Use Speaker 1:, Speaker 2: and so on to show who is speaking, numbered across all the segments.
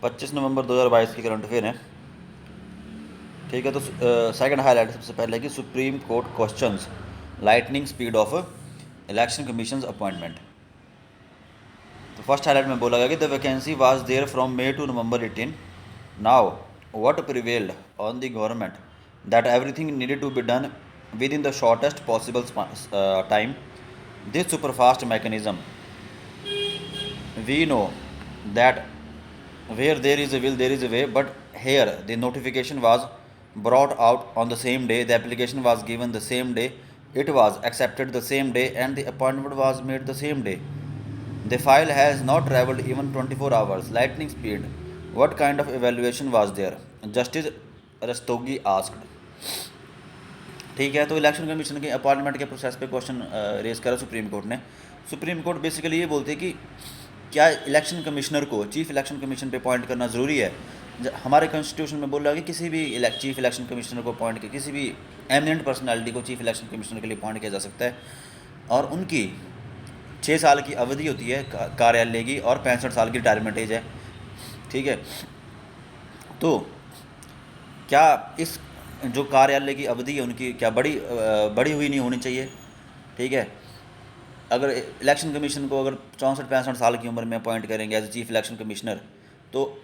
Speaker 1: 25 नवंबर 2022 की current affair है। ठीक है, तो सेकंड हाईलाइट सबसे पहले कि supreme court questions lightning speed of election commission appointment. तो फर्स्ट हाईलाइट में बोला गया कि the vacancy was there from May to November 18। Now what prevailed on the government that everything needed to be done within the shortest possible time. This superfast mechanism, we know that where there is a will there is a way, but here the notification was brought out on the same day, the application was given the same day, it was accepted the same day, and the appointment was made the same day. The file has not traveled even 24 hours. Lightning speed. What kind of evaluation was there? Justice Rastogi asked। ठीक है, तो election commission के appointment के process पे question raise करा supreme court ने। Supreme court basically ये बोलते हैं कि क्या इलेक्शन कमिश्नर को चीफ इलेक्शन कमीशन पे अपॉइंट करना ज़रूरी है। हमारे कॉन्स्टिट्यूशन में बोल रहा है कि किसी भी चीफ इलेक्शन कमिश्नर को अपॉइंट किया, किसी भी एमिनेंट पर्सनालिटी को चीफ इलेक्शन कमिश्नर के लिए अपॉइंट किया जा सकता है, और उनकी 6 साल की अवधि होती है कार्यालय की, और 65 साल की रिटायरमेंट एज है। ठीक है, तो क्या इस जो कार्यालय की अवधि है उनकी क्या बड़ी हुई नहीं होनी चाहिए। ठीक है, अगर इलेक्शन कमीशन को अगर 64-65 साल की उम्र में अपॉइंट करेंगे as a chief election commissioner, तो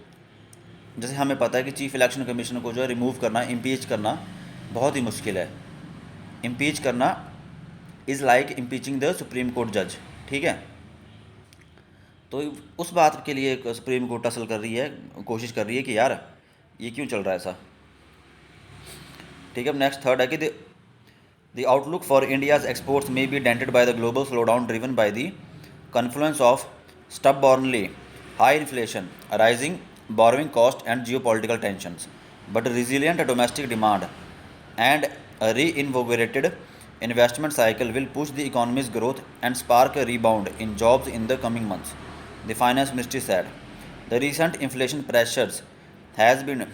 Speaker 1: जैसे हमें पता है कि चीफ इलेक्शन कमिश्नर को जो है रिमूव करना, इम्पीच करना बहुत ही मुश्किल है। इम्पीच करना is like impeaching the supreme court जज। ठीक है, तो उस बात के लिए सुप्रीम कोर्ट असल कर रही है, कोशिश कर रही है कि यार ये क्यों चल रहा है ऐसा। ठीक है, नेक्स्ट थर्ड है कि The outlook for India's exports may be dented by the global slowdown driven by the confluence of stubbornly high inflation, rising borrowing costs, and geopolitical tensions. But resilient domestic demand and a reinvigorated investment cycle will push the economy's growth and spark a rebound in jobs in the coming months, the finance ministry said. The recent inflation pressures has been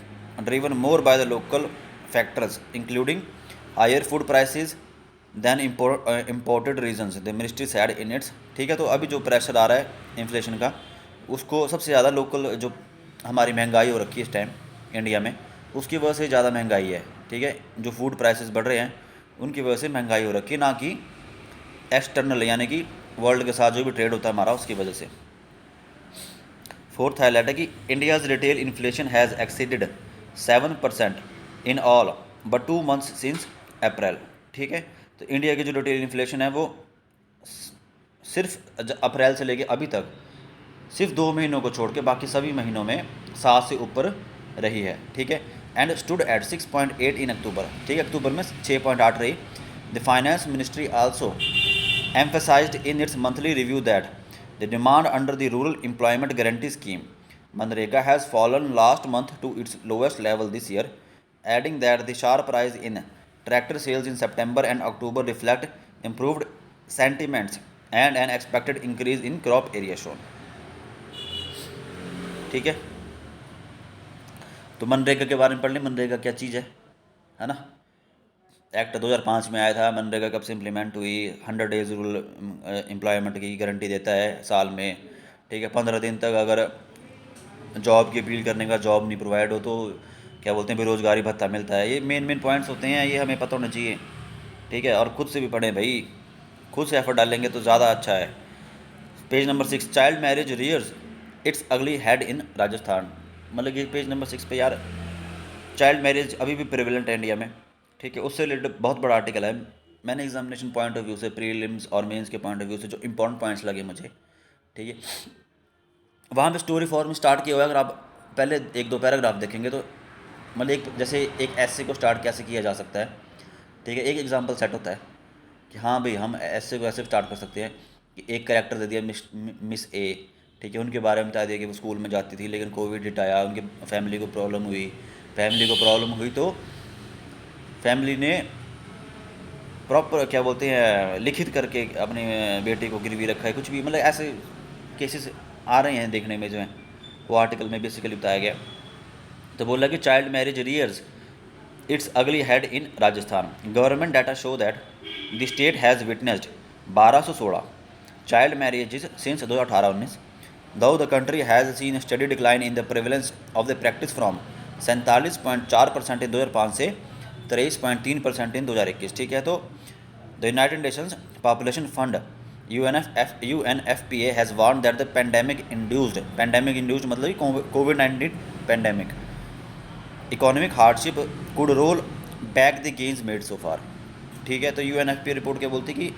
Speaker 1: driven more by the local factors, including higher food prices than imported reasons, the ministry said in its। ठीक है, तो अभी जो pressure आ रहा है inflation का, उसको सबसे ज़्यादा लोकल जो हमारी महंगाई हो रखी है इस टाइम इंडिया में, उसकी वजह से ज़्यादा महंगाई है। ठीक है, जो फूड प्राइसेस बढ़ रहे हैं उनकी वजह से महंगाई हो रखी है, ना कि एक्सटर्नल यानी कि वर्ल्ड के साथ जो भी ट्रेड होता है हमारा उसकी वजह से। फोर्थ हाईलाइट है कि India's retail inflation has exceeded 7% in all but 2 months since April. ठीक है, तो इंडिया की जो रिटेल इन्फ्लेशन है वो सिर्फ अप्रैल से लेके अभी तक सिर्फ 2 महीनों को छोड़ के बाकी सभी महीनों में 7 से ऊपर रही है। ठीक है, and stood at 6.8 in October. ठीक है, अक्टूबर में 6.8 रही। The finance ministry also emphasised in its monthly review that the demand under the rural employment guarantee scheme मनरेगा has fallen last month to its lowest level this year, adding that the sharp rise in tractor sales in September and October reflect improved sentiments and an expected increase in crop area shown। ठीक है, तो मनरेगा के बारे में पढ़ लें। मनरेगा क्या चीज़ है ना। एक्ट 2005 में आया था। मनरेगा कब से इम्प्लीमेंट हुई? 100 डेज रूरल एम्प्लॉयमेंट की गारंटी देता है साल में। ठीक है, 15 दिन तक अगर जॉब की अपील करने का जॉब नहीं प्रोवाइड हो तो क्या बोलते हैं बेरोज़गारी भत्ता मिलता है। ये मेन पॉइंट्स होते हैं, ये हमें पता होना चाहिए। ठीक है, और खुद से भी पढ़ें भाई, खुद से एफर्ट डालेंगे तो ज़्यादा अच्छा है। Page number 6, child marriage rears it's ugly head in Rajasthan. मतलब कि पेज नंबर 6 पे यार चाइल्ड मैरिज अभी भी प्रेवलेंट है इंडिया में। ठीक है, उससे रिलेटेड बहुत बड़ा आर्टिकल है। मैंने एग्जामिनेशन पॉइंट ऑफ व्यू से, प्रीलिम्स और मेंस के पॉइंट ऑफ व्यू से जो इंपॉर्टेंट पॉइंट्स लगे मुझे, ठीक है, वहाँ पे स्टोरी फॉर्म स्टार्ट किया हुआ है। अगर आप पहले 1-2 पैराग्राफ देखेंगे तो मतलब एक जैसे एक ऐसे को स्टार्ट कैसे किया जा सकता है। ठीक है, एक एग्जांपल सेट होता है कि हाँ भाई हम ऐसे को ऐसे स्टार्ट कर सकते हैं कि एक कैरेक्टर दे दिया मिस ए। ठीक है, उनके बारे में बता दिया कि वो स्कूल में जाती थी लेकिन कोविड हिट आया, उनकी फैमिली को प्रॉब्लम हुई तो फैमिली ने प्रॉपर क्या बोलते हैं लिखित करके अपने बेटे को गिरवी रखा है। कुछ भी मतलब ऐसे केसेस आ रहे हैं देखने में जो है, वो आर्टिकल में बेसिकली बताया गया। तो बोला कि child marriage rears it's ugly head in Rajasthan. Government data show that the state has witnessed 1216 child marriages since 2018-19। Though the country has seen a steady decline in the prevalence of the practice from 47.4% in 2005 से 23.3% in 2021। ठीक है, तो the United Nations Population Fund UNFPA has warned that the pandemic induced मतलब कोविड-19 pandemic economic hardship could roll back the gains made so far. ठीक है, तो UNFPA report क्या बोलती कि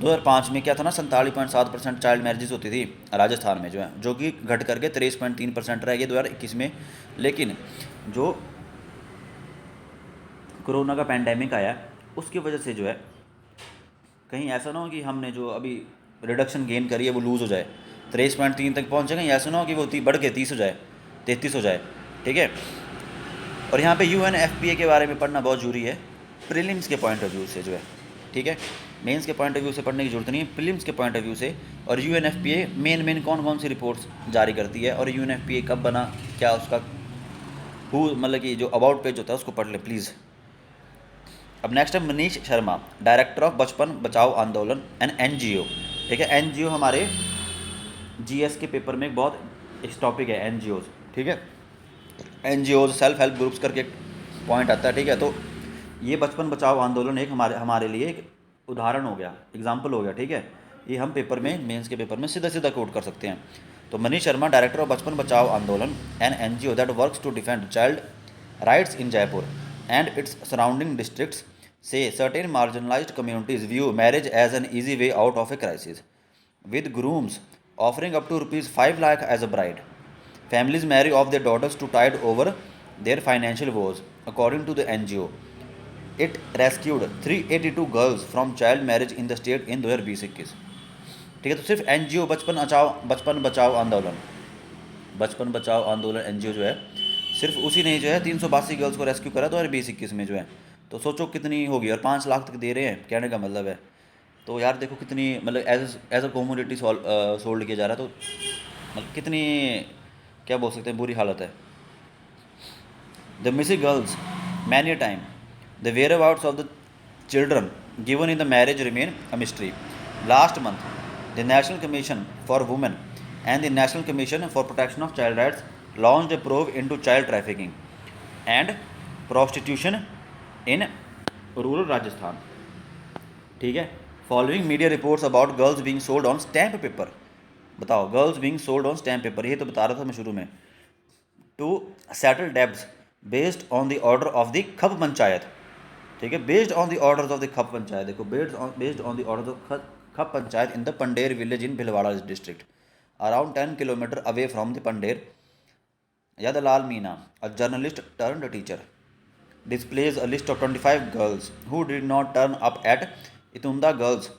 Speaker 1: 2005 में क्या था ना, 47.7% चाइल्ड मैरिजेस होती थी राजस्थान में, जो कि घट करके 23.3% रह गई 2021 में। लेकिन जो कोरोना का पैंडेमिक आया उसकी वजह से कहीं ऐसा ना हो कि हमने जो अभी रिडक्शन गेन करी है वो लूज़ हो जाए, 23.3 तक पहुँचे, कहीं ऐसा ना हो कि वो बढ़ के 30 हो जाए, 33 हो जाए। ठीक है, और यहाँ पे UNFPA के बारे में पढ़ना बहुत ज़रूरी है प्रीलिम्स के पॉइंट ऑफ व्यू से ठीक है, मेंस के पॉइंट ऑफ व्यू से पढ़ने की जरूरत नहीं है, प्रीलिम्स के पॉइंट ऑफ व्यू से। और UNFPA मेन कौन कौन सी रिपोर्ट्स जारी करती है और UNFPA कब बना, क्या उसका मतलब कि जो अबाउट पेज होता है उसको पढ़ ले प्लीज़। अब नेक्स्ट है Manish Sharma, director of Bachpan Bachao Andolan an NGO। ठीक है, NGO हमारे GS के पेपर में एक बहुत इस टॉपिक है NGOs। ठीक है, NGOs सेल्फ हेल्प ग्रुप्स करके एक पॉइंट आता है। ठीक है, तो ये बचपन बचाओ आंदोलन एक हमारे लिए एक उदाहरण हो गया, एग्जाम्पल हो गया। ठीक है, ये हम पेपर में मेंस के पेपर में सीधा कोट कर सकते हैं। तो Manish Sharma, director of Bachpan Bachao Andolan an NGO that works to defend child rights in Jaipur and its surrounding districts से certain marginalized communities view marriage as an easy way out of a crisis, with grooms offering up to rupees 5 lakh as a bride. Families marry off their daughters to tide over their financial woes. According to the NGO, it rescued 382 girls from child marriage in the state in 2020-21। ठीक है, तो सिर्फ NGO बचपन बचाओ आंदोलन NGO सिर्फ उसी ने 382 girls को रेस्क्यू करा 2020-21 में तो सोचो कितनी होगी, और 5 लाख तक दे रहे हैं, कहने का मतलब है। तो यार देखो कितनी मतलब एज अ कम्युनिटी सोल्ड किया जा रहा है, तो मतलब कितनी क्या बोल सकते हैं बुरी हालत है। The missing girls many a time the whereabouts of the children given in the marriage remain a mystery. Last month the National Commission for Women and the National Commission for Protection of Child Rights launched a probe into child trafficking and prostitution in rural Rajasthan. ठीक है, following media reports about girls being sold on stamp paper. बताओ, girls being sold on stamp paper, ये तो बता रहा था मैं शुरू में। To settle debts based on the order of the khap panchayat. ठीक है, based on the orders of the khap panchayat. देखो, based on the order of khap panchayat in the Pander village in Bhilwara district around 10 kilometre away from the Pander. Yadalal Meena, a journalist turned teacher, displays a list of 25 girls who did not turn up at Itunda Girls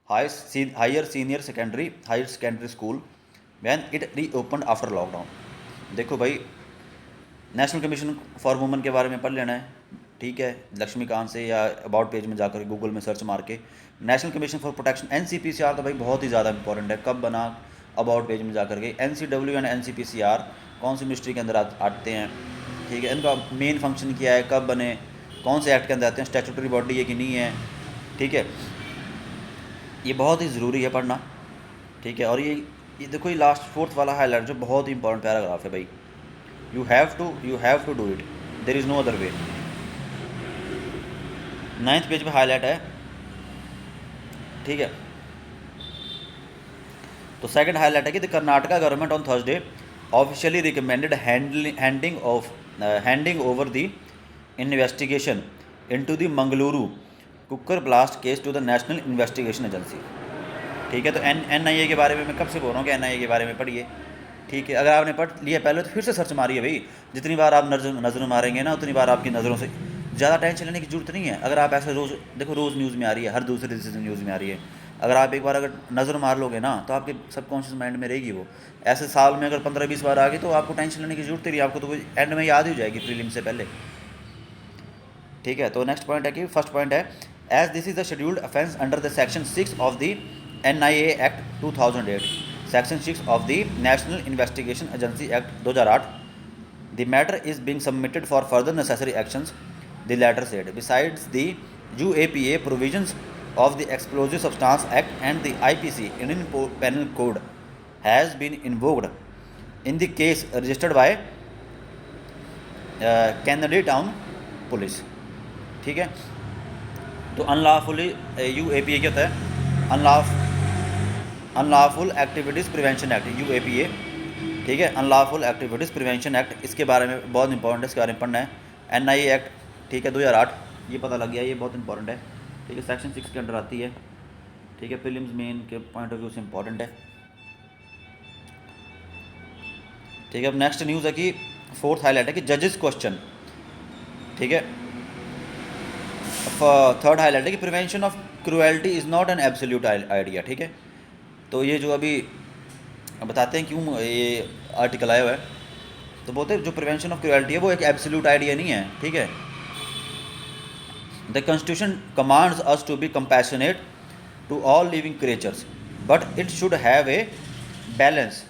Speaker 1: Higher Secondary School when it reopened after lockdown। देखो भाई, national Commission for women के बारे में पढ़ लेना है। ठीक है, लक्ष्मीकांत से या अबाउट पेज में जाकर गूगल में सर्च मार के national Commission for protection NCPCR तो भाई बहुत ही ज़्यादा इंपॉर्टेंट है। कब बना, अबाउट पेज में जाकर के। NCW एंड NCPCR कौन सी मिनिस्ट्री के अंदर आते हैं। ठीक है, इनका मेन फंक्शन क्या है, कब बने, कौन से एक्ट के अंदर आते हैं, स्टैट्यूटरी बॉडी है कि नहीं है। ठीक है, ये बहुत ही ज़रूरी है पढ़ना। ठीक है, और ये देखो, ये लास्ट 4th वाला हाईलाइट जो बहुत ही इंपॉर्टेंट पैराग्राफ है भाई। You have to do it, there is no other way. 9th page पे हाईलाइट है। ठीक है, तो सेकंड हाईलाइट है कि the Karnataka government on Thursday officially recommended handing over the investigation into the Mangaluru cooker blast case to the national investigation agency. ठीक है, तो NIA के बारे में मैं कब से बोल रहा हूँ कि NIA के बारे में पढ़िए। ठीक है, अगर आपने पढ़ लिया पहले तो फिर से सर्च मारिए भाई। जितनी बार आप नज़र मारेंगे ना उतनी बार आपकी नज़रों से ज़्यादा टेंशन लेने की जरूरत नहीं है। अगर आप ऐसे रोज़ देखो, रोज़ न्यूज़ में आ रही है, हर दूसरे दिन न्यूज़ में आ रही है। अगर आप एक बार अगर नज़र मार लोगे ना तो आपके सबकॉन्शियस माइंड में रहेगी वो। ऐसे साल में अगर 15-20 बार आ गई तो आपको टेंशन लेने की जरूरत नहीं, आपको तो एंड में याद ही हो जाएगी प्रीलिम से पहले। ठीक है, तो नेक्स्ट पॉइंट है कि फर्स्ट पॉइंट है, as this is the scheduled offence under the section 6 of the NIA act 2008, section 6 of the national investigation agency act 2008, the matter is being submitted for further necessary actions, the letter said. Besides the UAPA provisions of the Explosive Substance Act and the IPC Indian Penal Code has been invoked in the case registered by Kennedy town police. ठीक है, तो unlawfully UAPA क्या होता है? Unlawful activities prevention act, UAPA। ठीक है, unlawful activities prevention act, इसके बारे में बहुत इंपॉर्टेंट है, इसके बारे में पढ़ना है। NIA एक्ट, ठीक है, 2008, ये पता लग गया, ये बहुत इंपॉर्टेंट है। ठीक है, सेक्शन 6 के अंडर आती है। ठीक है, प्रीलिम्स मेन के पॉइंट ऑफ व्यू से इंपॉर्टेंट है। ठीक है, अब नेक्स्ट न्यूज़ है कि 4th हाईलाइट है कि जजेस क्वेश्चन। ठीक है, 3rd हाईलाइट है कि prevention of cruelty is not an absolute idea. ठीक है, तो ये जो अभी बताते हैं क्यों ये आर्टिकल आया हुआ है, तो बोलते हैं जो प्रिवेंशन ऑफ क्रूएल्टी है वो एक एब्सोल्यूट आइडिया नहीं है। ठीक है, the constitution commands us to be compassionate to all living creatures but it should have a balance.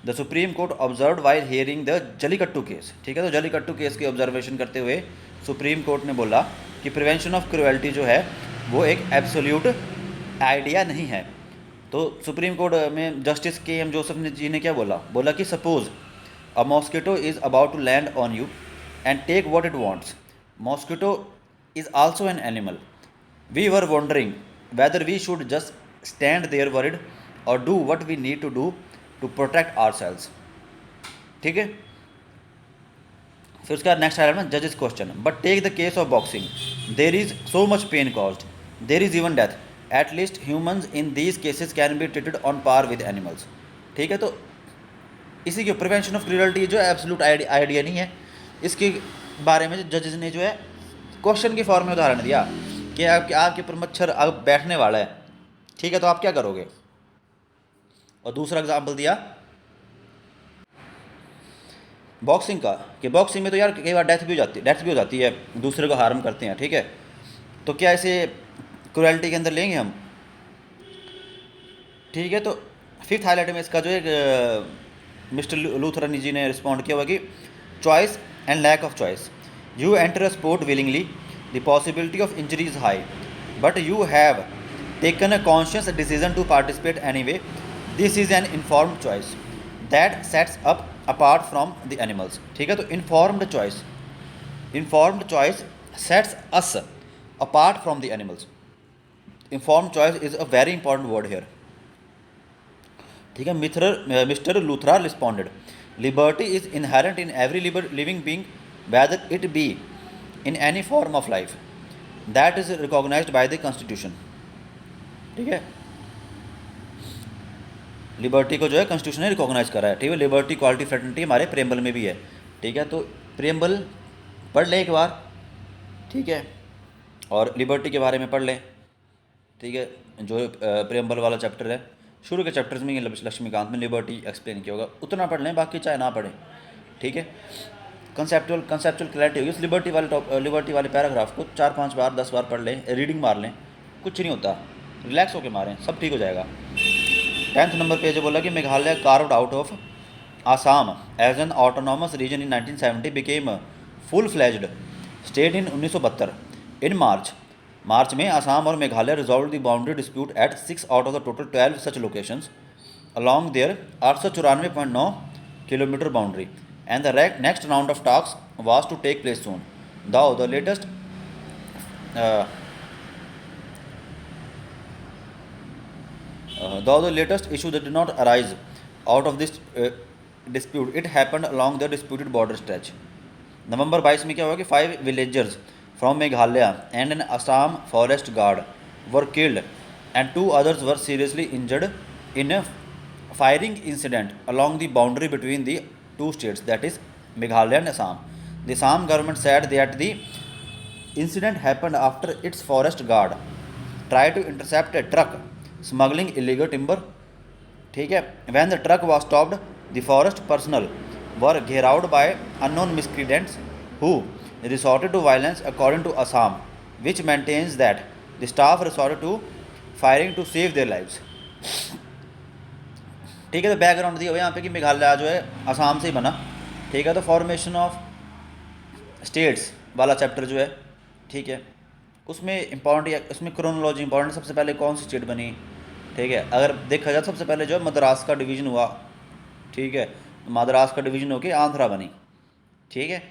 Speaker 1: The supreme court observe while hearing the Jallikattu case. ठीक है, तो जलीकट्टू केस की ऑब्जर्वेशन करते हुए सुप्रीम कोर्ट ने बोला कि प्रिवेंशन ऑफ क्रूएल्टी जो है वो एक एब्सोल्यूट आइडिया नहीं है। तो सुप्रीम कोर्ट में जस्टिस KM जोसेफ जी ने क्या बोला कि suppose a mosquito is about to land on you and take what it wants. Mosquito is also an animal. We were wondering whether we should just stand there worried और do what we need to do to protect ourselves. ठीक है, फिर उसका next आया ना जजेस question, but take the case of boxing, there is so much pain caused, there is even death, at least humans in these cases can be treated on par with animals. ठीक है, तो इसी के prevention of cruelty जो है absolute idea नहीं है, इसके बारे में जजेस ने जो है क्वेश्चन के फॉर्म में उदाहरण दिया कि आपके ऊपर मच्छर अब बैठने वाला है। ठीक है, तो आप क्या करोगे? और दूसरा एग्जाम्पल दिया बॉक्सिंग का कि बॉक्सिंग में तो यार कई बार डेथ भी हो जाती है, दूसरे को हार्म करते हैं। ठीक है, तो क्या इसे क्रूरल्टी के अंदर लेंगे हम? ठीक है, तो 5th हाईलाइट में इसका जो एक मिस्टर लूथरन जी ने रिस्पॉन्ड किया हुआ कि choice and lack of choice, you enter a sport willingly, the possibility of injury is high but you have taken a conscious decision to participate anyway, this is an informed choice that sets up apart from the animals. ठीक है, तो informed choice sets us apart from the animals. Informed choice is a very important word here. ठीक है, mister Luthra responded, liberty is inherent in every living being whether it be in any form of life that is recognised by the constitution. ठीक है, liberty को जो है constitution ने recognise करा है। ठीक है, लिबर्टी इक्वालिटी फ्रेटर्निटी हमारे प्रेम्बल में भी है। ठीक है, तो प्रेम्बल पढ़ लें एक बार। ठीक है, और लिबर्टी के बारे में पढ़ लें। ठीक है, जो प्रेम्बल वाला चैप्टर है, शुरू के चैप्टर्स में ये लक्ष्मीकांत में लिबर्टी एक्सप्लेन किया होगा, उतना पढ़ लें, बाकी चाहे ना पढ़ें। ठीक है, कंसेप्चुअल क्लैरिटी होगी। इस लिबर्टी वाले पैराग्राफ को 4-5 बार 10 बार पढ़ लें, रीडिंग मार लें, कुछ नहीं होता, रिलैक्स होकर मारें, सब ठीक हो जाएगा। 10th नंबर पे जो बोला कि Meghalaya carved out of Assam as an autonomous region in 1970 became full fledged state in 1972। In March में आसाम और Meghalaya resolve the boundary dispute at 6 out of the total 12 such locations along their 894.9 kilometre boundary and the next round of talks was to take place soon. The latest issue that did not arise out of this dispute, it happened along the disputed border stretch. नवंबर 22 में क्या हुआ कि 5 villagers from Meghalaya and an Assam forest guard were killed and 2 others were seriously injured in a firing incident along the boundary between the 2 states, that is Meghalaya and Assam. The Assam government said that the incident happened after its forest guard tried to intercept a truck smuggling illegal timber. ठीक है, when the truck was stopped, the forest personnel were घेराउड by unknown miscreants who resorted to violence, according to Assam, which maintains that the staff resorted to firing to save their lives. ठीक है, तो background दिया हुआ यहाँ पे कि मेघालय जो है असम से ही बना। ठीक है, तो फॉर्मेशन ऑफ स्टेट्स वाला चैप्टर जो है, ठीक है, उसमें इंपॉर्टेंट, उसमें क्रोनोलॉजी इंपॉर्टेंट, सबसे पहले कौन सी स्टेट बनी, ठीक है। अगर देखा जाए सबसे पहले जो है मद्रास का डिवीज़न हुआ, ठीक है, तो मद्रास का डिवीज़न होकर आंध्रा बनी, ठीक है।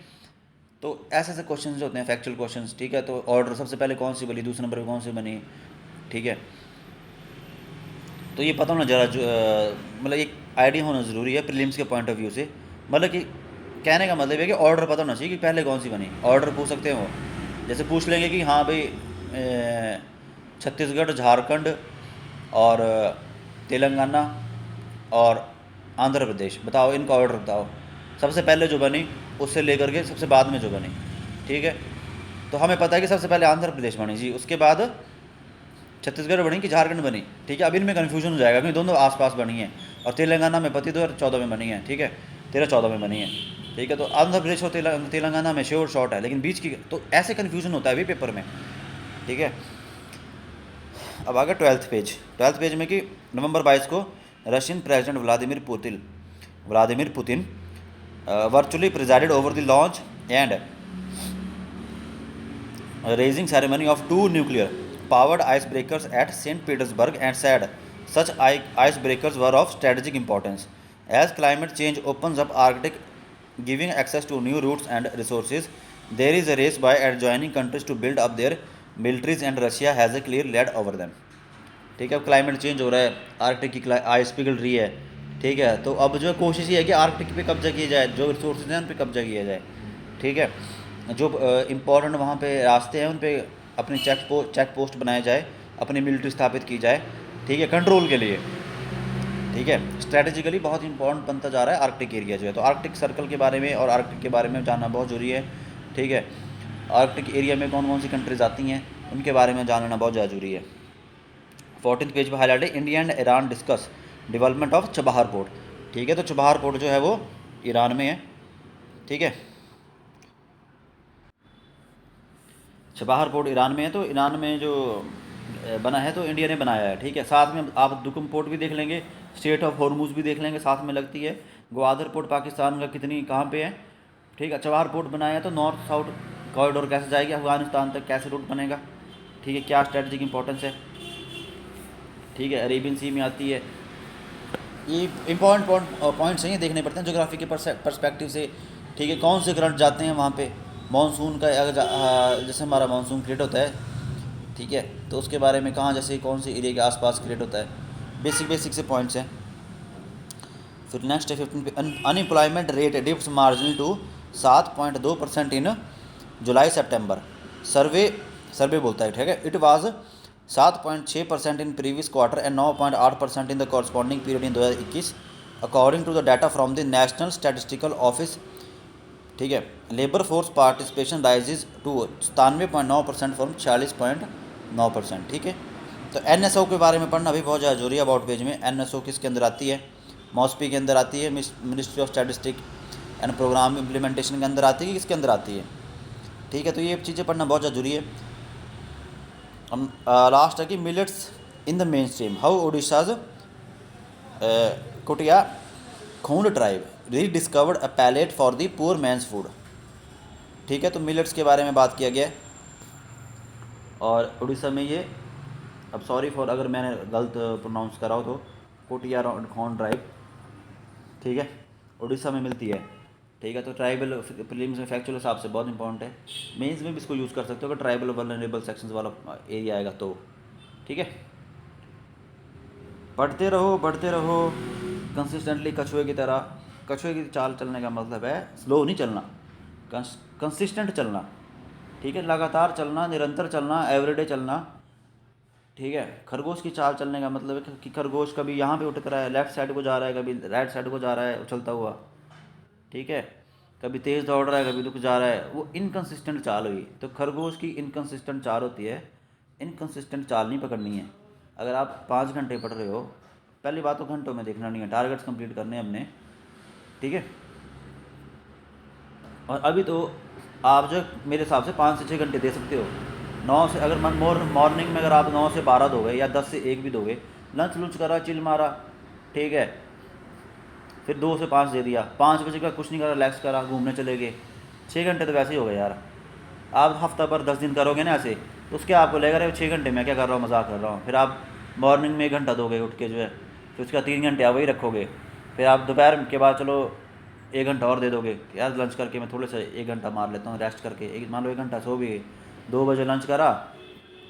Speaker 1: तो ऐसे ऐसे क्वेश्चन जो होते हैं फैक्चुअल क्वेश्चंस, ठीक है। तो ऑर्डर सबसे पहले कौन सी बनी, दूसरे नंबर पे कौन सी बनी, ठीक है। तो ये पता होना जरा मतलब एक आइडिया होना ज़रूरी है प्रीलिम्स के पॉइंट ऑफ व्यू से। मतलब कि कहने का मतलब है कि ऑर्डर पता होना चाहिए कि पहले कौन सी बनी। ऑर्डर पूछ सकते हैं वो, जैसे पूछ लेंगे कि हाँ भाई छत्तीसगढ़, झारखंड और तेलंगाना और आंध्र प्रदेश, बताओ इनका ऑर्डर बताओ, सबसे पहले जो बनी उससे लेकर के सबसे बाद में जो बनी, ठीक है। तो हमें पता है कि सबसे पहले आंध्र प्रदेश बनी जी, उसके बाद छत्तीसगढ़ बनी कि झारखंड बनी, ठीक है। अब इनमें कन्फ्यूजन हो जाएगा क्योंकि दोनों आसपास बनी है, और तेलंगाना में पति 2014 में बनी है, ठीक है, 13-14 में बनी है, ठीक है। तो आंध्र प्रदेश और तेलंगाना में श्योर शॉर्ट है, लेकिन बीच की, तो ऐसे कन्फ्यूजन होता है अभी पेपर में, ठीक है। अब आ गया 12th पेज। 12th पेज में कि नवंबर 22 को Russian president Vladimir Putin virtually presided over the launch and raising ceremony of two nuclear powered icebreakers at St. Petersburg and said such icebreakers were of strategic importance. As climate change opens up Arctic, giving access to new routes and resources, there is a race by adjoining countries to build up their militaries and Russia has a clear lead over them. ठीक है। अब climate change हो रहा है, Arctic की ice पिघल रही है, ठीक है। तो अब जो कोशिश ये है कि आर्कटिक पे कब्जा किया जाए, जो रिसोर्सेज हैं उन पे कब्जा किया जाए, ठीक है। जो इम्पोर्टेंट वहाँ पे रास्ते हैं उन पे अपने चेक पोस्ट बनाए जाए, अपनी मिलिट्री स्थापित की जाए, ठीक है, कंट्रोल के लिए, ठीक है। स्ट्रैटेजिकली बहुत इंपॉर्टेंट बनता जा रहा है आर्कटिक एरिया जो है। तो आर्कटिक सर्कल के बारे में और आर्कटिक के बारे में जानना बहुत ज़रूरी है, ठीक है। आर्कटिक एरिया में कौन कौन सी कंट्रीज आती हैं उनके बारे में जानना बहुत ज़्यादा ज़रूरी है। 14th पेज पर हाईलाइट है India and Iran discuss development of Chabahar port, ठीक है। तो चबहार पोर्ट जो है वो ईरान में है, ठीक है। चबहार पोर्ट ईरान में है, तो ईरान में जो बना है तो इंडिया ने बनाया है, ठीक है। साथ में आप दुकुम पोर्ट भी देख लेंगे, स्टेट ऑफ हॉर्मुज भी देख लेंगे, साथ में लगती है। ग्वादर पोर्ट पाकिस्तान का कितनी कहाँ पे है, ठीक है। चबहार पोर्ट बनाया है, तो नॉर्थ साउथ कॉरिडोर कैसे जाएगी अफगानिस्तान तक, कैसे रूट बनेगा, ठीक है, क्या स्ट्रेटजिक इंपॉर्टेंस है, ठीक है। अरेबियन सी में आती है। ये इंपॉर्टेंट पॉइंट्स हैं, ये देखने पड़ते हैं जोग्राफी के पर्सपेक्टिव से, ठीक है। कौन से करंट जाते हैं वहाँ पे, मानसून का अगर जैसे हमारा मानसून क्रिएट होता है, ठीक है, तो उसके बारे में कहाँ जैसे कौन से एरिया के आसपास क्रिएट होता है, बेसिक से पॉइंट्स हैं। फिर नेक्स्ट है 15 पे, unemployment rate dips marginal to 7.2% in July September, survey बोलता है, ठीक है। It was 7.6% in previous quarter and 9.8% in the corresponding period in 2021 according to the data from the national statistical office, ठीक है। Labour force participation rises to 97.9% from 46.9%, ठीक है। तो NSO के बारे में पढ़ना भी बहुत ज़्यादा जरूरी है। अबाउट पेज में NSO किसके अंदर आती है, मॉस्पी के अंदर आती है, ministry of statistic and programme implementation के अंदर आती है, किसके अंदर आती है, ठीक है। तो ये चीज़ें पढ़ना बहुत ज़्यादा जरूरी है। हम लास्ट है कि millets in the mainstream, how Odisha's Kutia Kondh tribe rediscovered a palate for the poor man's food, ठीक है। तो मिलेट्स के बारे में बात किया गया है। और उड़ीसा में ये, अब सॉरी फॉर अगर मैंने गलत प्रोनाउंस करा हो, तो कोटिया खूंड ट्राइब, ठीक है, उड़ीसा में मिलती है, ठीक है। तो ट्राइबल प्रीलिम्स में फैक्चुअल हिसाब से बहुत इंपॉर्टेंट है, मेंस में भी इसको यूज़ कर सकते हो अगर ट्राइबल वल्नरेबल सेक्शंस वाला एरिया आएगा तो, ठीक है। पढ़ते रहो कंसिस्टेंटली, कछुए की तरह। कछुए की चाल चलने का मतलब है स्लो नहीं चलना, कंसिस्टेंट चलना, ठीक है, लगातार चलना, निरंतर चलना, एवरीडे चलना, ठीक है। खरगोश की चाल चलने का मतलब है कि खरगोश कभी यहाँ पे उठ रहा है, लेफ्ट साइड को जा रहा है, कभी राइट साइड को जा रहा है उछलता हुआ, ठीक है, कभी तेज़ दौड़ रहा है, कभी रुक जा रहा है, वो इनकंसिस्टेंट चाल हुई। तो खरगोश की इनकंसिस्टेंट चाल होती है, इनकंसिस्टेंट चाल नहीं पकड़नी है। अगर आप 5 घंटे पढ़ रहे हो, पहली बात तो घंटों में देखना नहीं है, टारगेट्स कंप्लीट करने हैं हमने, ठीक है। और अभी तो आप जो मेरे हिसाब से 5 से 6 घंटे दे सकते हो। 9 से अगर मॉर्निंग में अगर आप 9 से 12 दोगे या 10 से 1 भी दोगे, लंच लुंच करा, चिल मारा, ठीक है, फिर 2 से 5 दे दिया, 5 बजे का कुछ नहीं करा, रिलैक्स करा, घूमने चले गए, 6 घंटे तो वैसे ही हो गए यार। आप हफ्ता भर 10 दिन करोगे ना ऐसे, तो उसके आपको लगेगा अरे 6 घंटे मैं क्या कर रहा हूँ, मजाक कर रहा हूँ। फिर आप मॉर्निंग में 1 घंटा दोगे उठ के जो है, फिर उसके बाद 3 घंटे आप वही रखोगे, फिर आप दोपहर के बाद चलो 1 घंटा और दे दोगे, यार लंच करके मैं थोड़ा सा 1 घंटा मार लेता हूँ रेस्ट करके, एक मान लो 1 घंटा सो भी गए, 2 बजे लंच करा,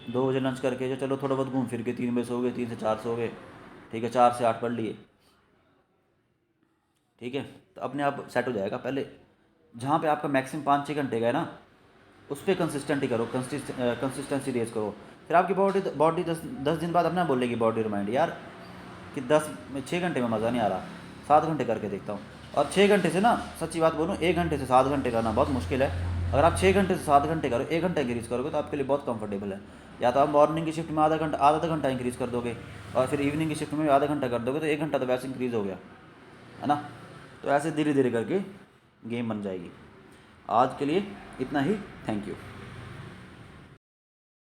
Speaker 1: 2 बजे लंच करके जो चलो थोड़ा बहुत घूम फिर के 3 बजे सो गए, 3 से 4 सो गए, ठीक है, 4 से 8 पढ़ लिए, ठीक है, तो अपने आप सेट हो जाएगा। पहले जहाँ पे आपका मैक्सिमम 5-6 घंटे का है ना, उस पर कंसिस्टेंटी करो, कंसिस्टेंसी रेज करो, फिर आपकी बॉडी बॉडी 10 दिन बाद अपना बोलेगी बॉडी रिमाइंड यार कि 6 घंटे में मज़ा नहीं आ रहा, 7 घंटे करके देखता हूँ। और 6 घंटे से ना, सच्ची बात बोलूँ, 1 घंटे से 7 घंटे करना बहुत मुश्किल है। अगर आप 6 घंटे से 7 घंटे करो, 1 घंटा इंक्रीज़ करोगे तो आपके लिए बहुत कंफर्टेबल है। या तो आप मॉर्निंग की शिफ्ट में आधा घंटा इंक्रीज़ कर दोगे, और फिर इवनिंग की शिफ्ट में आधा घंटा कर दोगे, तो 1 घंटा तो वैसे इंक्रीज़ हो गया है ना। तो ऐसे धीरे धीरे करके गेम बन जाएगी। आज के लिए इतना ही, थैंक यू।